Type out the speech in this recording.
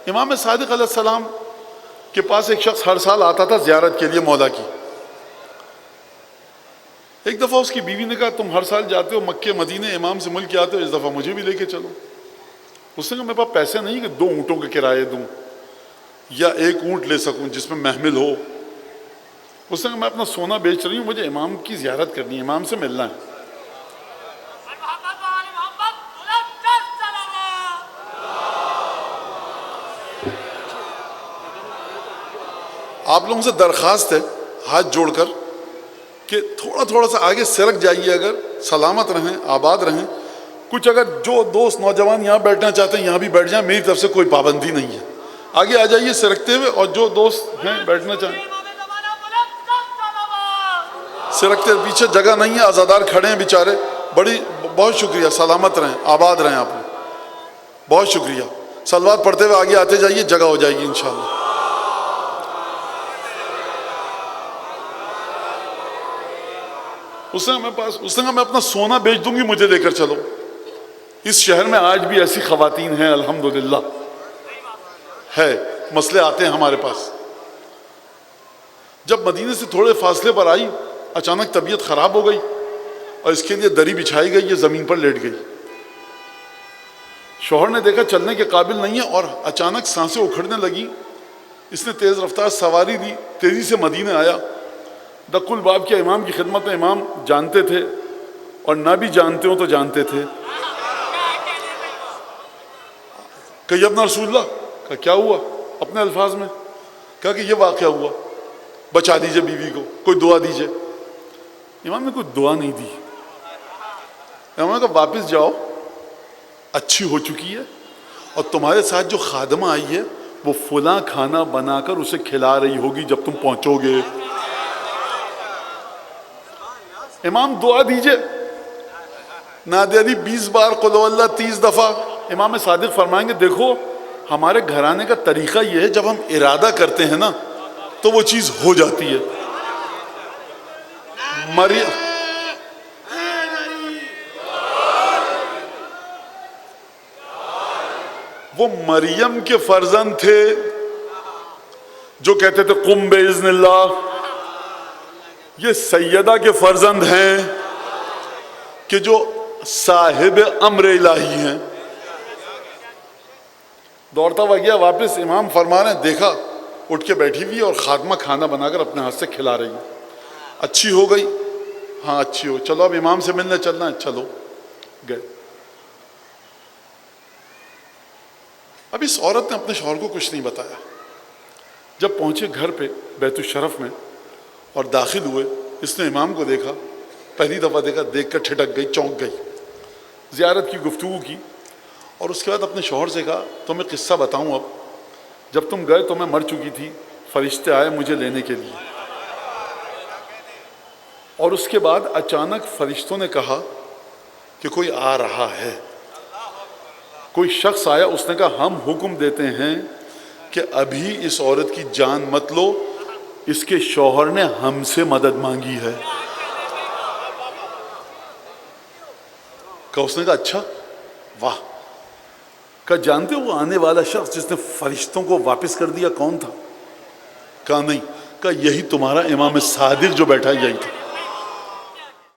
امام صادق علیہ السلام کے پاس ایک شخص ہر سال آتا تھا زیارت کے لیے مولا کی. ایک دفعہ اس کی بیوی نے کہا تم ہر سال جاتے ہو مکے مدینے امام سے مل کے آتے ہو, اس دفعہ مجھے بھی لے کے چلو. اس نے کہا میرے پاس پیسے نہیں کہ 2 اونٹوں کے کرایے دوں یا 1 اونٹ لے سکوں جس میں محمل ہو. اس نے کہا میں اپنا سونا بیچ رہی ہوں, مجھے امام کی زیارت کرنی ہے, امام سے ملنا ہے. آپ لوگوں سے درخواست ہے ہاتھ جوڑ کر کہ تھوڑا تھوڑا سا آگے سرک جائیے, اگر سلامت رہیں آباد رہیں. کچھ اگر جو دوست نوجوان یہاں بیٹھنا چاہتے ہیں یہاں بھی بیٹھ جائیں, میری طرف سے کوئی پابندی نہیں ہے. آگے آ جائیے سرکتے ہوئے, اور جو دوست ہیں بیٹھنا چاہیں سرکتے. پیچھے جگہ نہیں ہے, آزادار کھڑے ہیں بیچارے. بہت شکریہ, سلامت رہیں آباد رہیں آپ لوگ, بہت شکریہ. صلوات پڑھتے ہوئے آگے آتے جائیے, جگہ ہو جائے گی انشاءاللہ. اس نے کہا میں اپنا سونا بیچ دوں گی, مجھے لے کر چلو. اس شہر میں آج بھی ایسی خواتین ہیں الحمدللہ, ہے, مسئلے آتے ہیں ہمارے پاس. جب مدینے سے تھوڑے فاصلے پر آئی, اچانک طبیعت خراب ہو گئی اور اس کے لیے دری بچھائی گئی, یہ زمین پر لیٹ گئی. شوہر نے دیکھا چلنے کے قابل نہیں ہے اور اچانک سانسیں اکھڑنے لگی. اس نے تیز رفتار سواری دی, تیزی سے مدینے آیا. دق الباب کیا امام کی خدمت میں. امام جانتے تھے اور نہ بھی جانتے ہوں تو جانتے تھے. کہ ابن رسول اللہ, کہا کیا ہوا, اپنے الفاظ میں کہا کہ یہ واقعہ ہوا, بچا دیجئے بیوی کو, کوئی دعا دیجئے. امام نے کوئی دعا نہیں دی. امام نے کہا واپس جاؤ, اچھی ہو چکی ہے, اور تمہارے ساتھ جو خادمہ آئی ہے وہ فلاں کھانا بنا کر اسے کھلا رہی ہوگی جب تم پہنچو گے. امام دعا دیجئے. نادی علی 20 بار قل ہو اللہ 30 دفعہ. امام صادق فرمائیں گے دیکھو ہمارے گھرانے کا طریقہ یہ ہے, جب ہم ارادہ کرتے ہیں نا تو وہ چیز ہو جاتی ہے. وہ مریم کے فرزند تھے جو کہتے تھے قم باذن اللہ. یہ سیدہ کے فرزند ہیں کہ جو صاحب امر الہی ہیں. دوڑتا ہوا گیا واپس. امام فرما رہے ہیں دیکھا اٹھ کے بیٹھی ہوئی اور خادمہ کھانا بنا کر اپنے ہاتھ سے کھلا رہی ہے. اچھی ہو گئی, ہاں اچھی ہو, چلو اب امام سے ملنے چلنا ہے, چلو گئے. اب اس عورت نے اپنے شوہر کو کچھ نہیں بتایا. جب پہنچے گھر پہ بیت الشرف میں اور داخل ہوئے, اس نے امام کو دیکھا, پہلی دفعہ دیکھا, دیکھ کر ٹھٹک گئی, چونک گئی. زیارت کی گفتگو کی اور اس کے بعد اپنے شوہر سے کہا تمہیں قصہ بتاؤں. اب جب تم گئے تو میں مر چکی تھی, فرشتے آئے مجھے لینے کے لیے, اور اس کے بعد اچانک فرشتوں نے کہا کہ کوئی آ رہا ہے. کوئی شخص آیا, اس نے کہا ہم حکم دیتے ہیں کہ ابھی اس عورت کی جان مت لو, اس کے شوہر نے ہم سے مدد مانگی ہے. کہ اس نے کہا اچھا, واہ. کہ جانتے ہو وہ آنے والا شخص جس نے فرشتوں کو واپس کر دیا کون تھا؟ کہا نہیں. کہ یہی تمہارا امام صادق جو بیٹھا یہی تھا.